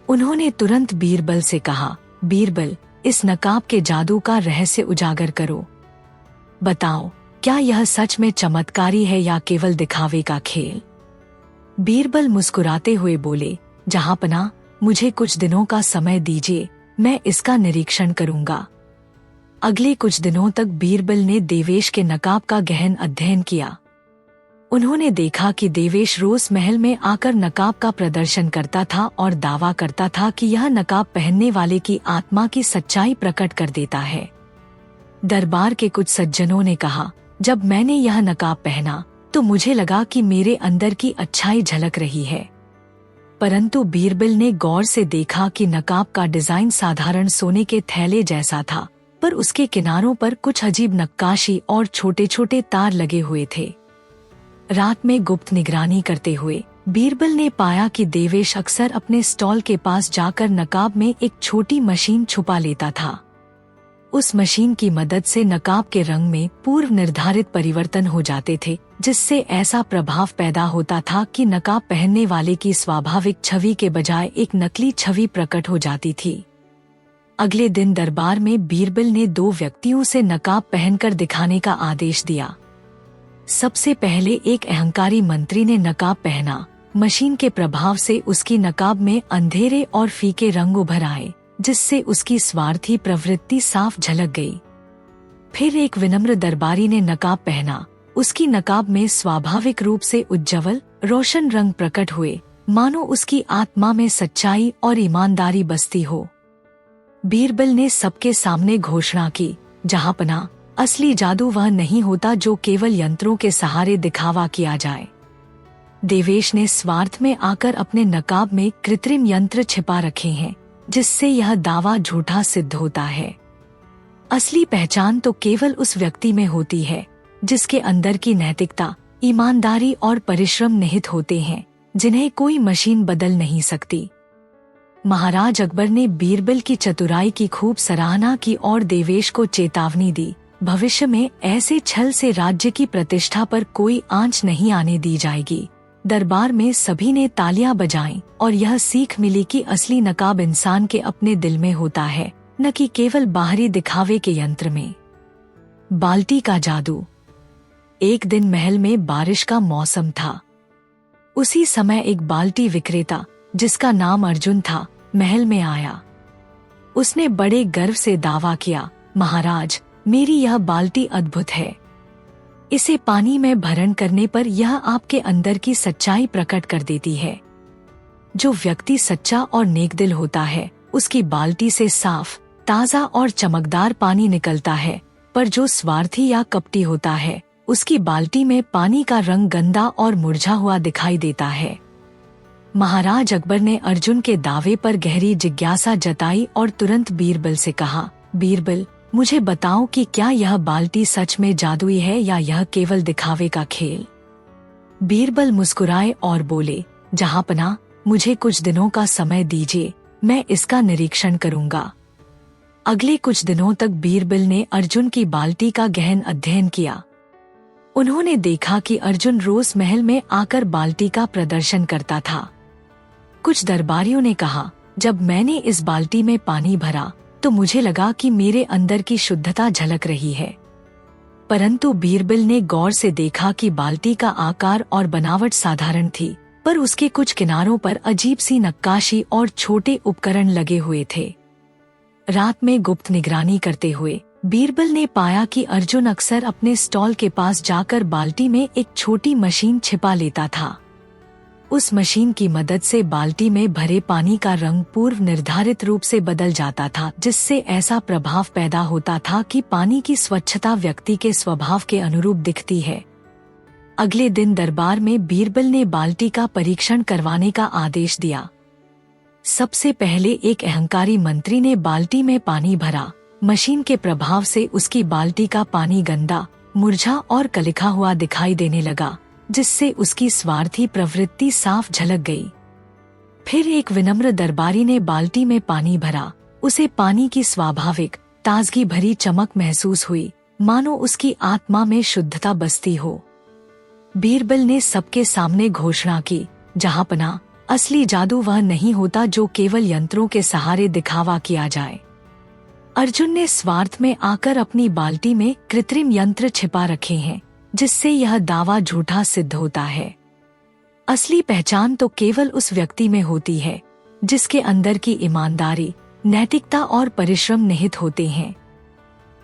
उन्होंने तुरंत बीरबल से कहा, बीरबल, इस नकाब के जादू का रहस्य उजागर करो। बताओ, क्या यह सच में चमत्कारी है या केवल दिखावे का खेल? बीरबल मुस्कुराते हुए बोले, जहांपना, मुझे कुछ दिनों का समय दीजिए, मैं इसका निरीक्षण करूंगा। अगले कुछ दिनों तक बीरबल ने देवेश के नकाब का गहन अध्ययन किया। उन्होंने देखा कि देवेश रोज महल में आकर नकाब का प्रदर्शन करता था और दावा करता था कि यह नकाब पहनने वाले की आत्मा की सच्चाई प्रकट कर देता है। दरबार के कुछ सज्जनों ने कहा, जब मैंने यह नकाब पहना तो मुझे लगा कि मेरे अंदर की अच्छाई झलक रही है। परंतु बीरबल ने गौर से देखा कि नकाब का डिजाइन साधारण सोने के थैले जैसा था, पर उसके किनारों पर कुछ अजीब नक्काशी और छोटे छोटे तार लगे हुए थे। रात में गुप्त निगरानी करते हुए बीरबल ने पाया कि देवेश अक्सर अपने स्टॉल के पास जाकर नकाब में एक छोटी मशीन छुपा लेता था। उस मशीन की मदद से नकाब के रंग में पूर्व निर्धारित परिवर्तन हो जाते थे, जिससे ऐसा प्रभाव पैदा होता था कि नकाब पहनने वाले की स्वाभाविक छवि के बजाय एक नकली छवि प्रकट हो जाती थी। अगले दिन दरबार में बीरबल ने 2 व्यक्तियों से नकाब पहनकर दिखाने का आदेश दिया। सबसे पहले एक अहंकारी मंत्री ने नकाब पहना। मशीन के प्रभाव से उसकी नकाब में अंधेरे और फीके रंग उभर आए, जिससे उसकी स्वार्थी प्रवृत्ति साफ झलक गई। फिर एक विनम्र दरबारी ने नकाब पहना। उसकी नकाब में स्वाभाविक रूप से उज्ज्वल रोशन रंग प्रकट हुए, मानो उसकी आत्मा में सच्चाई और ईमानदारी बसती हो। बीरबल ने सबके सामने घोषणा की, जहांपना, असली जादू वह नहीं होता जो केवल यंत्रों के सहारे दिखावा किया जाए। देवेश ने स्वार्थ में आकर अपने नकाब में कृत्रिम यंत्र छिपा रखे हैं, जिससे यह दावा झूठा सिद्ध होता है। असली पहचान तो केवल उस व्यक्ति में होती है जिसके अंदर की नैतिकता, ईमानदारी और परिश्रम निहित होते हैं, जिन्हें कोई मशीन बदल नहीं सकती। महाराज अकबर ने बीरबल की चतुराई की खूब सराहना की और देवेश को चेतावनी दी, भविष्य में ऐसे छल से राज्य की प्रतिष्ठा पर कोई आंच नहीं आने दी जाएगी। दरबार में सभी ने तालियां बजाईं और यह सीख मिली कि असली नकाब इंसान के अपने दिल में होता है, न कि केवल बाहरी दिखावे के यंत्र में। बाल्टी का जादू। एक दिन महल में बारिश का मौसम था। उसी समय एक बाल्टी विक्रेता, जिसका नाम अर्जुन था, महल में आया। उसने बड़े गर्व से दावा किया, महाराज, मेरी यह बाल्टी अद्भुत है। इसे पानी में भरण करने पर यह आपके अंदर की सच्चाई प्रकट कर देती है। जो व्यक्ति सच्चा और नेकदिल होता है, उसकी बाल्टी से साफ, ताज़ा और चमकदार पानी निकलता है, पर जो स्वार्थी या कपटी होता है, उसकी बाल्टी में पानी का रंग गंदा और मुरझा हुआ दिखाई देता है। महाराज अकबर ने अर्जुन के दावे पर गहरी जिज्ञासा जताई और तुरंत बीरबल से कहा, बीरबल, मुझे बताओ कि क्या यह बाल्टी सच में जादुई है या यह केवल दिखावे का खेल। बीरबल मुस्कुराए और बोले, जहांपनाह, मुझे कुछ दिनों का समय दीजिए, मैं इसका निरीक्षण करूंगा। अगले कुछ दिनों तक बीरबल ने अर्जुन की बाल्टी का गहन अध्ययन किया। उन्होंने देखा कि अर्जुन रोज महल में आकर बाल्टी का प्रदर्शन करता था। कुछ दरबारियों ने कहा, जब मैंने इस बाल्टी में पानी भरा तो मुझे लगा कि मेरे अंदर की शुद्धता झलक रही है। परंतु बीरबल ने गौर से देखा कि बाल्टी का आकार और बनावट साधारण थी, पर उसके कुछ किनारों पर अजीब सी नक्काशी और छोटे उपकरण लगे हुए थे। रात में गुप्त निगरानी करते हुए बीरबल ने पाया कि अर्जुन अक्सर अपने स्टॉल के पास जाकर बाल्टी में एक छोटी मशीन छिपा लेता था। उस मशीन की मदद से बाल्टी में भरे पानी का रंग पूर्व निर्धारित रूप से बदल जाता था, जिससे ऐसा प्रभाव पैदा होता था कि पानी की स्वच्छता व्यक्ति के स्वभाव के अनुरूप दिखती है। अगले दिन दरबार में बीरबल ने बाल्टी का परीक्षण करवाने का आदेश दिया। सबसे पहले एक अहंकारी मंत्री ने बाल्टी में पानी भरा। मशीन के प्रभाव से उसकी बाल्टी का पानी गंदा, मुरझा और कलिखा हुआ दिखाई देने लगा, जिससे उसकी स्वार्थी प्रवृत्ति साफ झलक गई। फिर एक विनम्र दरबारी ने बाल्टी में पानी भरा। उसे पानी की स्वाभाविक, ताजगी भरी चमक महसूस हुई, मानो उसकी आत्मा में शुद्धता बसती हो। बीरबल ने सबके सामने घोषणा की, जहांपनाह, असली जादू वह नहीं होता जो केवल यंत्रों के सहारे दिखावा किया जाए। अर्जुन ने स्वार्थ में आकर अपनी बाल्टी में कृत्रिम यंत्र छिपा रखे हैं, जिससे यह दावा झूठा सिद्ध होता है। असली पहचान तो केवल उस व्यक्ति में होती है जिसके अंदर की ईमानदारी, नैतिकता और परिश्रम निहित होते हैं।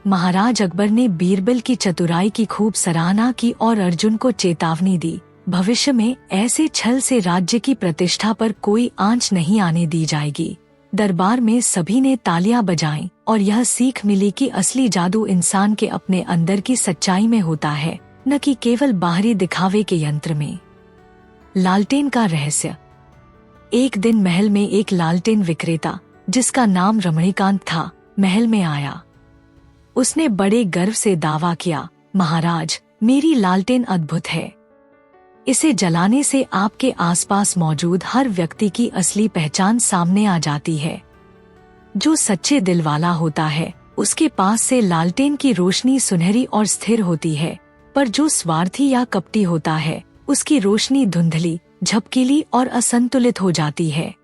महाराज अकबर ने बीरबल की चतुराई की खूब सराहना की और अर्जुन को चेतावनी दी, भविष्य में ऐसे छल से राज्य की प्रतिष्ठा पर कोई आंच नहीं आने दी जाएगी। दरबार में सभी ने तालियां बजाईं और यह सीख मिली कि असली जादू इंसान के अपने अंदर की सच्चाई में होता है, न कि केवल बाहरी दिखावे के यंत्र में। लालटेन का रहस्य। एक दिन महल में एक लालटेन विक्रेता, जिसका नाम रमणीकांत था, महल में आया। उसने बड़े गर्व से दावा किया, महाराज, मेरी लालटेन अद्भुत है। इसे जलाने से आपके आसपास मौजूद हर व्यक्ति की असली पहचान सामने आ जाती है। जो सच्चे दिल वाला होता है, उसके पास से लालटेन की रोशनी सुनहरी और स्थिर होती है, पर जो स्वार्थी या कपटी होता है, उसकी रोशनी धुंधली, झपकीली और असंतुलित हो जाती है।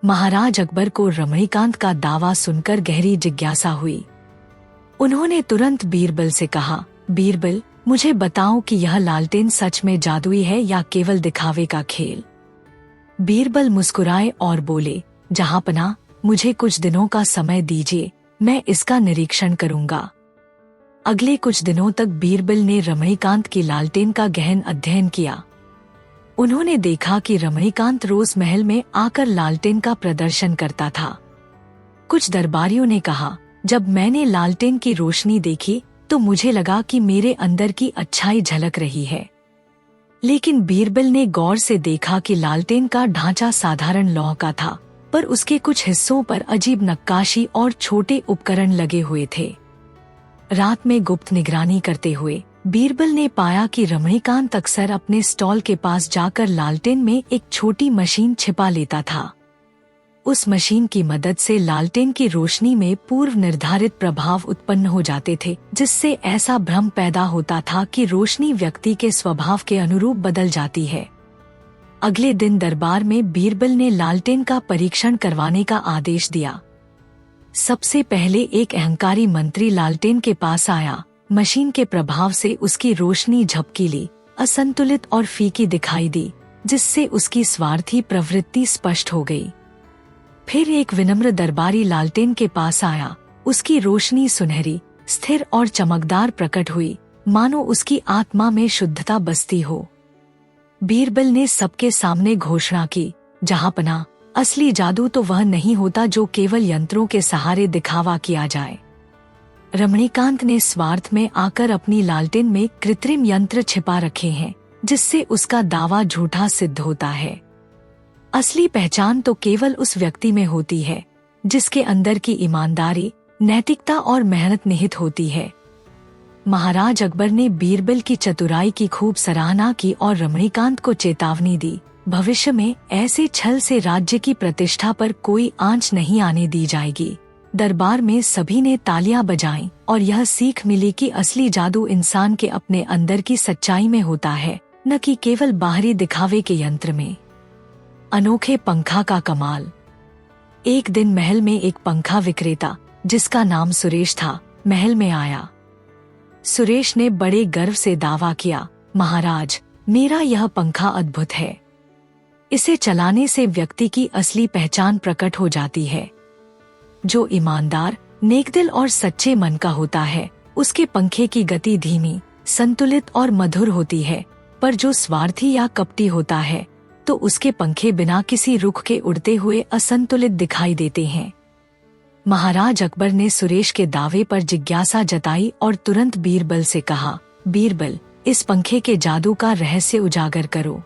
महाराज अकबर को रमणीकांत का दावा सुनकर गहरी जिज्ञासा हुई। उन्होंने तुरंत बीरबल से कहा, बीरबल, मुझे बताओ कि यह लालटेन सच में जादुई है या केवल दिखावे का खेल। बीरबल मुस्कुराए और बोले, जहांपनाह, मुझे कुछ दिनों का समय दीजिए, मैं इसका निरीक्षण करूंगा। अगले कुछ दिनों तक बीरबल ने रमणीकांत की लालटेन का गहन अध्ययन किया। उन्होंने देखा कि रमणीकांत रोज महल में आकर लालटेन का प्रदर्शन करता था। कुछ दरबारियों ने कहा, जब मैंने लालटेन की रोशनी देखी तो मुझे लगा कि मेरे अंदर की अच्छाई झलक रही है। लेकिन बीरबल ने गौर से देखा कि लालटेन का ढांचा साधारण लौह का था, पर उसके कुछ हिस्सों पर अजीब नक्काशी और छोटे उपकरण लगे हुए थे। रात में गुप्त निगरानी करते हुए बीरबल ने पाया कि रमणीकांत अक्सर अपने स्टॉल के पास जाकर लालटेन में एक छोटी मशीन छिपा लेता था। उस मशीन की मदद से लालटेन की रोशनी में पूर्व निर्धारित प्रभाव उत्पन्न हो जाते थे, जिससे ऐसा भ्रम पैदा होता था कि रोशनी व्यक्ति के स्वभाव के अनुरूप बदल जाती है। अगले दिन दरबार में बीरबल ने लालटेन का परीक्षण करवाने का आदेश दिया। सबसे पहले एक अहंकारी मंत्री लालटेन के पास आया। मशीन के प्रभाव से उसकी रोशनी झपकीली, असंतुलित और फीकी दिखाई दी, जिससे उसकी स्वार्थी प्रवृत्ति स्पष्ट हो गई। फिर एक विनम्र दरबारी लालटेन के पास आया। उसकी रोशनी सुनहरी, स्थिर और चमकदार प्रकट हुई, मानो उसकी आत्मा में शुद्धता बसती हो। बीरबल ने सबके सामने घोषणा की, जहांपना, असली जादू तो वह नहीं होता जो केवल यंत्रों के सहारे दिखावा किया जाए। रमणीकांत ने स्वार्थ में आकर अपनी लालटेन में कृत्रिम यंत्र छिपा रखे हैं, जिससे उसका दावा झूठा सिद्ध होता है। असली पहचान तो केवल उस व्यक्ति में होती है जिसके अंदर की ईमानदारी, नैतिकता और मेहनत निहित होती है। महाराज अकबर ने बीरबल की चतुराई की खूब सराहना की और रमणीकांत को चेतावनी दी, भविष्य में ऐसे छल से राज्य की प्रतिष्ठा पर कोई आंच नहीं आने दी जाएगी। दरबार में सभी ने तालियां बजाईं और यह सीख मिली कि असली जादू इंसान के अपने अंदर की सच्चाई में होता है, न कि केवल बाहरी दिखावे के यंत्र में। अनोखे पंखा का कमाल। एक दिन महल में एक पंखा विक्रेता, जिसका नाम सुरेश था, महल में आया। सुरेश ने बड़े गर्व से दावा किया, महाराज, मेरा यह पंखा अद्भुत है। इसे चलाने से व्यक्ति की असली पहचान प्रकट हो जाती है। जो ईमानदार, नेकदिल और सच्चे मन का होता है, उसके पंखे की गति धीमी, संतुलित और मधुर होती है, पर जो स्वार्थी या कपटी होता है, तो उसके पंखे बिना किसी रुख के उड़ते हुए असंतुलित दिखाई देते हैं। महाराज अकबर ने सुरेश के दावे पर जिज्ञासा जताई और तुरंत बीरबल से कहा, बीरबल, इस पंखे के जादू का रहस्य उजागर करो।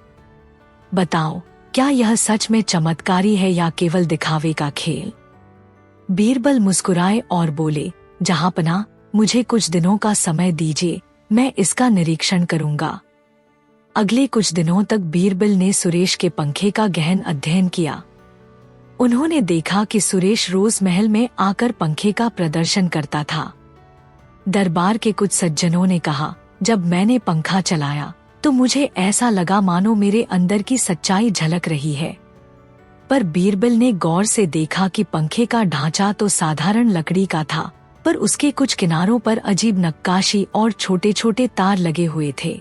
बताओ, क्या यह सच में चमत्कारी है या केवल दिखावे का खेल? बीरबल मुस्कुराए और बोले, जहांपना, मुझे कुछ दिनों का समय दीजिए, मैं इसका निरीक्षण करूंगा। अगले कुछ दिनों तक बीरबल ने सुरेश के पंखे का गहन अध्ययन किया। उन्होंने देखा कि सुरेश रोज महल में आकर पंखे का प्रदर्शन करता था। दरबार के कुछ सज्जनों ने कहा, जब मैंने पंखा चलाया तो मुझे ऐसा लगा मानो मेरे अंदर की सच्चाई झलक रही है। पर बीरबल ने गौर से देखा कि पंखे का ढांचा तो साधारण लकड़ी का था, पर उसके कुछ किनारों पर अजीब नक्काशी और छोटे छोटे तार लगे हुए थे।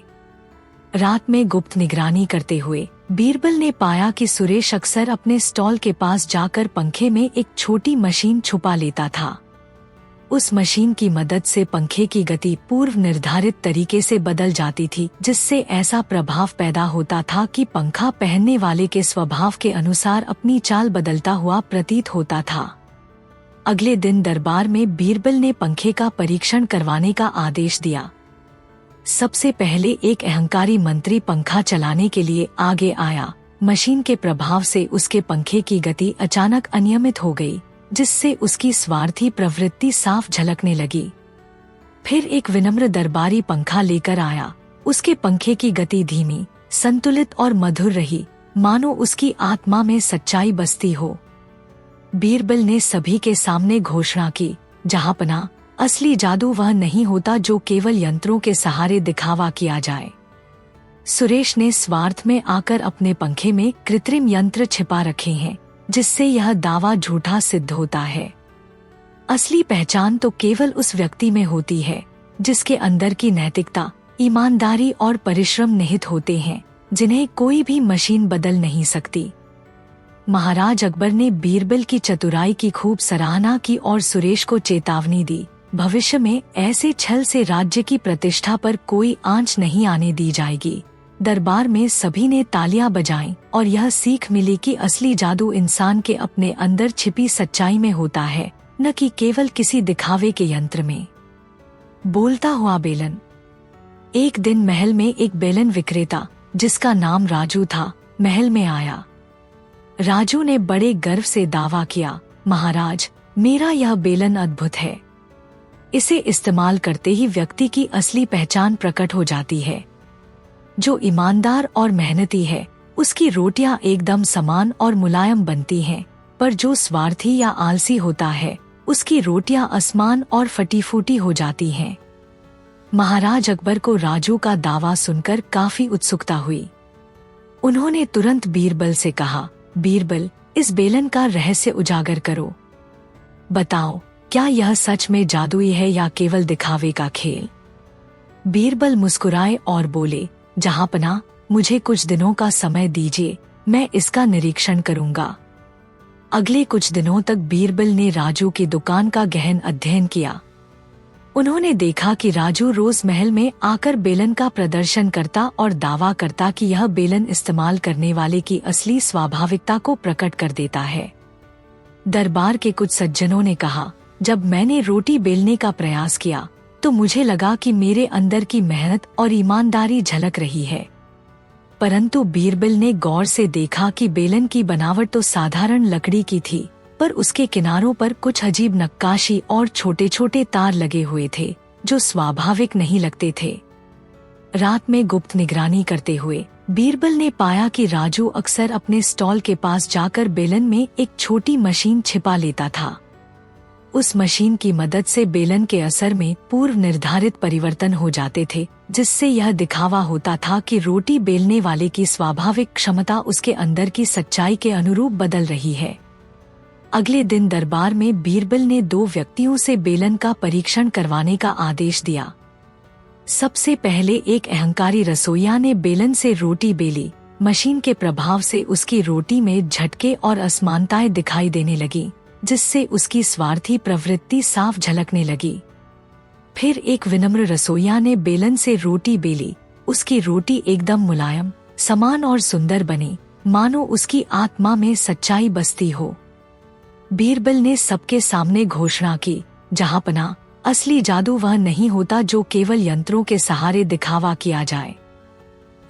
रात में गुप्त निगरानी करते हुए बीरबल ने पाया कि सुरेश अक्सर अपने स्टॉल के पास जाकर पंखे में एक छोटी मशीन छुपा लेता था। उस मशीन की मदद से पंखे की गति पूर्व निर्धारित तरीके से बदल जाती थी, जिससे ऐसा प्रभाव पैदा होता था कि पंखा पहनने वाले के स्वभाव के अनुसार अपनी चाल बदलता हुआ प्रतीत होता था। अगले दिन दरबार में बीरबल ने पंखे का परीक्षण करवाने का आदेश दिया। सबसे पहले एक अहंकारी मंत्री पंखा चलाने के लिए आगे आया। मशीन के प्रभाव से उसके पंखे की गति अचानक अनियमित हो गई, जिससे उसकी स्वार्थी प्रवृत्ति साफ झलकने लगी। फिर एक विनम्र दरबारी पंखा लेकर आया। उसके पंखे की गति धीमी, संतुलित और मधुर रही, मानो उसकी आत्मा में सच्चाई बसती हो। बीरबल ने सभी के सामने घोषणा की, जहांपना, असली जादू वह नहीं होता जो केवल यंत्रों के सहारे दिखावा किया जाए। सुरेश ने स्वार्थ में आकर अपने पंखे में कृत्रिम यंत्र छिपा रखे हैं, जिससे यह दावा झूठा सिद्ध होता है। असली पहचान तो केवल उस व्यक्ति में होती है जिसके अंदर की नैतिकता, ईमानदारी और परिश्रम निहित होते हैं, जिन्हें कोई भी मशीन बदल नहीं सकती। महाराज अकबर ने बीरबल की चतुराई की खूब सराहना की और सुरेश को चेतावनी दी, भविष्य में ऐसे छल से राज्य की प्रतिष्ठा पर कोई आंच नहीं आने दी जाएगी। दरबार में सभी ने तालियां बजाईं और यह सीख मिली कि असली जादू इंसान के अपने अंदर छिपी सच्चाई में होता है, न कि केवल किसी दिखावे के यंत्र में। बोलता हुआ बेलन। एक दिन महल में एक बेलन विक्रेता, जिसका नाम राजू था, महल में आया। राजू ने बड़े गर्व से दावा किया, महाराज, मेरा यह बेलन अद्भुत है। इसे इस्तेमाल करते ही व्यक्ति की असली पहचान प्रकट हो जाती है। जो ईमानदार और मेहनती है, उसकी रोटियां एकदम समान और मुलायम बनती हैं, पर जो स्वार्थी या आलसी होता है, उसकी रोटियां असमान और फटी फूटी हो जाती हैं। महाराज अकबर को राजू का दावा सुनकर काफी उत्सुकता हुई। उन्होंने तुरंत बीरबल से कहा, बीरबल, इस बेलन का रहस्य उजागर करो। बताओ, क्या यह सच में जादुई है या केवल दिखावे का खेल? बीरबल मुस्कुराए और बोले, जहांपनाह, मुझे कुछ दिनों का समय दीजिए, मैं इसका निरीक्षण करूंगा। अगले कुछ दिनों तक बीरबल ने राजू की दुकान का गहन अध्ययन किया। उन्होंने देखा कि राजू रोज महल में आकर बेलन का प्रदर्शन करता और दावा करता कि यह बेलन इस्तेमाल करने वाले की असली स्वाभाविकता को प्रकट कर देता है। दरबार के कुछ सज्जनों ने कहा, जब मैंने रोटी बेलने का प्रयास किया तो मुझे लगा कि मेरे अंदर की मेहनत और ईमानदारी झलक रही है। परंतु बीरबल ने गौर से देखा कि बेलन की बनावट तो साधारण लकड़ी की थी, पर उसके किनारों पर कुछ अजीब नक्काशी और छोटे छोटे तार लगे हुए थे जो स्वाभाविक नहीं लगते थे। रात में गुप्त निगरानी करते हुए बीरबल ने पाया कि राजू अक्सर अपने स्टॉल के पास जाकर बेलन में एक छोटी मशीन छिपा लेता था। उस मशीन की मदद से बेलन के असर में पूर्व निर्धारित परिवर्तन हो जाते थे, जिससे यह दिखावा होता था कि रोटी बेलने वाले की स्वाभाविक क्षमता उसके अंदर की सच्चाई के अनुरूप बदल रही है। अगले दिन दरबार में बीरबल ने 2 व्यक्तियों से बेलन का परीक्षण करवाने का आदेश दिया। सबसे पहले एक अहंकारी रसोइया ने बेलन से रोटी बेली। मशीन के प्रभाव से उसकी रोटी में झटके और असमानताएं दिखाई देने लगी, जिससे उसकी स्वार्थी प्रवृत्ति साफ झलकने लगी। फिर एक विनम्र रसोइया ने बेलन से रोटी बेली। उसकी रोटी एकदम मुलायम, समान और सुंदर बनी, मानो उसकी आत्मा में सच्चाई बसती हो। बीरबल ने सबके सामने घोषणा की, जहांपनाह, असली जादू वह नहीं होता जो केवल यंत्रों के सहारे दिखावा किया जाए।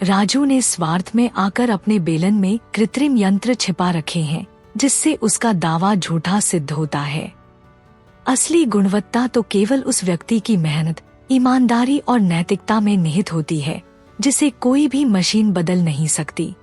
राजू ने स्वार्थ में आकर अपने बेलन में कृत्रिम यंत्र छिपा रखे हैं, जिससे उसका दावा झूठा सिद्ध होता है। असली गुणवत्ता तो केवल उस व्यक्ति की मेहनत, ईमानदारी और नैतिकता में निहित होती है, जिसे कोई भी मशीन बदल नहीं सकती।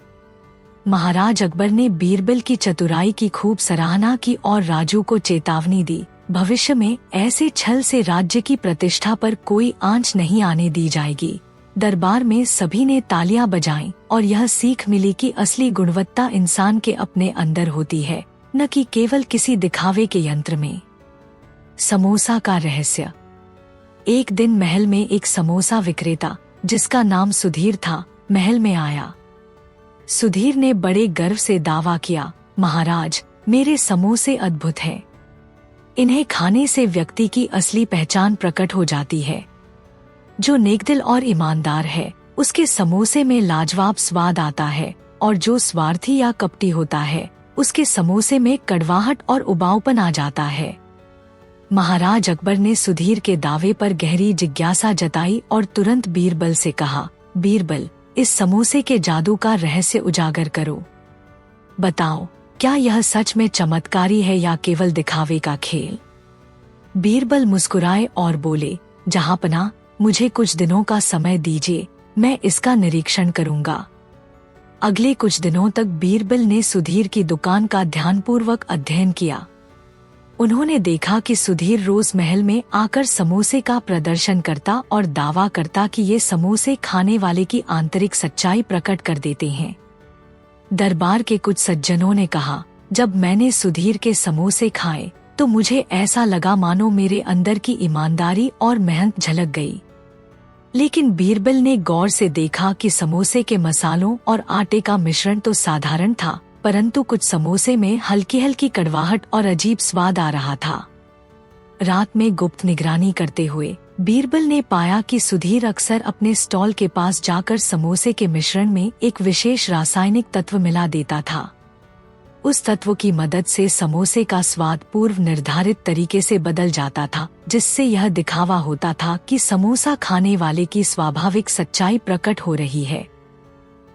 महाराज अकबर ने बीरबल की चतुराई की खूब सराहना की और राजू को चेतावनी दी, भविष्य में ऐसे छल से राज्य की प्रतिष्ठा पर कोई आंच नहीं आने दी जाएगी। दरबार में सभी ने तालियां बजाईं और यह सीख मिली कि असली गुणवत्ता इंसान के अपने अंदर होती है, न कि केवल किसी दिखावे के यंत्र में। समोसा का रहस्य। एक दिन महल में एक समोसा विक्रेता, जिसका नाम सुधीर था, महल में आया। सुधीर ने बड़े गर्व से दावा किया, महाराज, मेरे समोसे अद्भुत हैं। इन्हें खाने से व्यक्ति की असली पहचान प्रकट हो जाती है। जो नेकदिल और ईमानदार है, उसके समोसे में लाजवाब स्वाद आता है, और जो स्वार्थी या कपटी होता है, उसके समोसे में कड़वाहट और उबाऊपन आ जाता है। महाराज अकबर ने सुधीर के दावे पर गहरी जिज्ञासा जताई और तुरंत बीरबल से कहा, बीरबल, इस समोसे के जादू का रहस्य उजागर करो। बताओ, क्या यह सच में चमत्कारी है या केवल दिखावे का खेल? बीरबल मुस्कुराए और बोले, जहांपनाह, मुझे कुछ दिनों का समय दीजिए, मैं इसका निरीक्षण करूंगा। अगले कुछ दिनों तक बीरबल ने सुधीर की दुकान का ध्यानपूर्वक अध्ययन किया। उन्होंने देखा कि सुधीर रोज महल में आकर समोसे का प्रदर्शन करता और दावा करता कि ये समोसे खाने वाले की आंतरिक सच्चाई प्रकट कर देते हैं। दरबार के कुछ सज्जनों ने कहा, जब मैंने सुधीर के समोसे खाए तो मुझे ऐसा लगा मानो मेरे अंदर की ईमानदारी और मेहनत झलक गई। लेकिन बीरबल ने गौर से देखा कि समोसे के मसालों और आटे का मिश्रण तो साधारण था, परंतु कुछ समोसे में हल्की हल्की कड़वाहट और अजीब स्वाद आ रहा था। रात में गुप्त निगरानी करते हुए बीरबल ने पाया कि सुधीर अक्सर अपने स्टॉल के पास जाकर समोसे के मिश्रण में एक विशेष रासायनिक तत्व मिला देता था। उस तत्व की मदद से समोसे का स्वाद पूर्व निर्धारित तरीके से बदल जाता था, जिससे यह दिखावा होता था कि समोसा खाने वाले की स्वाभाविक सच्चाई प्रकट हो रही है।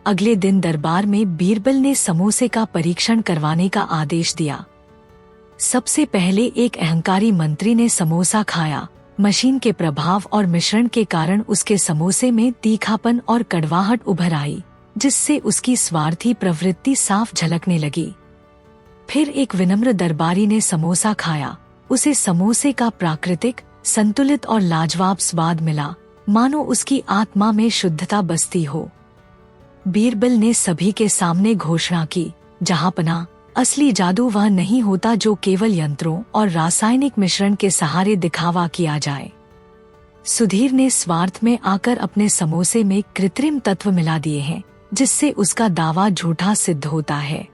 अगले दिन दरबार में बीरबल ने समोसे का परीक्षण करवाने का आदेश दिया। सबसे पहले एक अहंकारी मंत्री ने समोसा खाया। मशीन के प्रभाव और मिश्रण के कारण उसके समोसे में तीखापन और कड़वाहट उभर आई, जिससे उसकी स्वार्थी प्रवृत्ति साफ झलकने लगी। फिर एक विनम्र दरबारी ने समोसा खाया। उसे समोसे का प्राकृतिक, संतुलित और लाजवाब स्वाद मिला, मानो उसकी आत्मा में शुद्धता बसती हो। बीरबल ने सभी के सामने घोषणा की, जहांपनाह, असली जादू वह नहीं होता जो केवल यंत्रों और रासायनिक मिश्रण के सहारे दिखावा किया जाए। सुधीर ने स्वार्थ में आकर अपने समोसे में कृत्रिम तत्व मिला दिए हैं, जिससे उसका दावा झूठा सिद्ध होता है।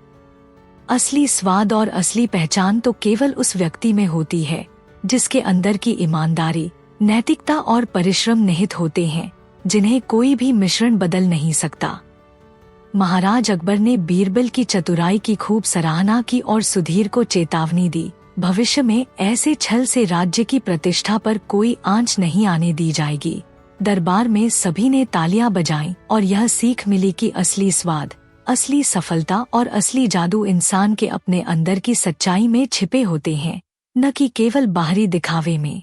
असली स्वाद और असली पहचान तो केवल उस व्यक्ति में होती है जिसके अंदर की ईमानदारी, नैतिकता और परिश्रम निहित होते हैं, जिन्हें कोई भी मिश्रण बदल नहीं सकता। महाराज अकबर ने बीरबल की चतुराई की खूब सराहना की और सुधीर को चेतावनी दी, भविष्य में ऐसे छल से राज्य की प्रतिष्ठा पर कोई आंच नहीं आने दी जाएगी। दरबार में सभी ने तालियां बजाईं और यह सीख मिली कि असली स्वाद, असली सफलता और असली जादू इंसान के अपने अंदर की सच्चाई में छिपे होते हैं, न कि केवल बाहरी दिखावे में।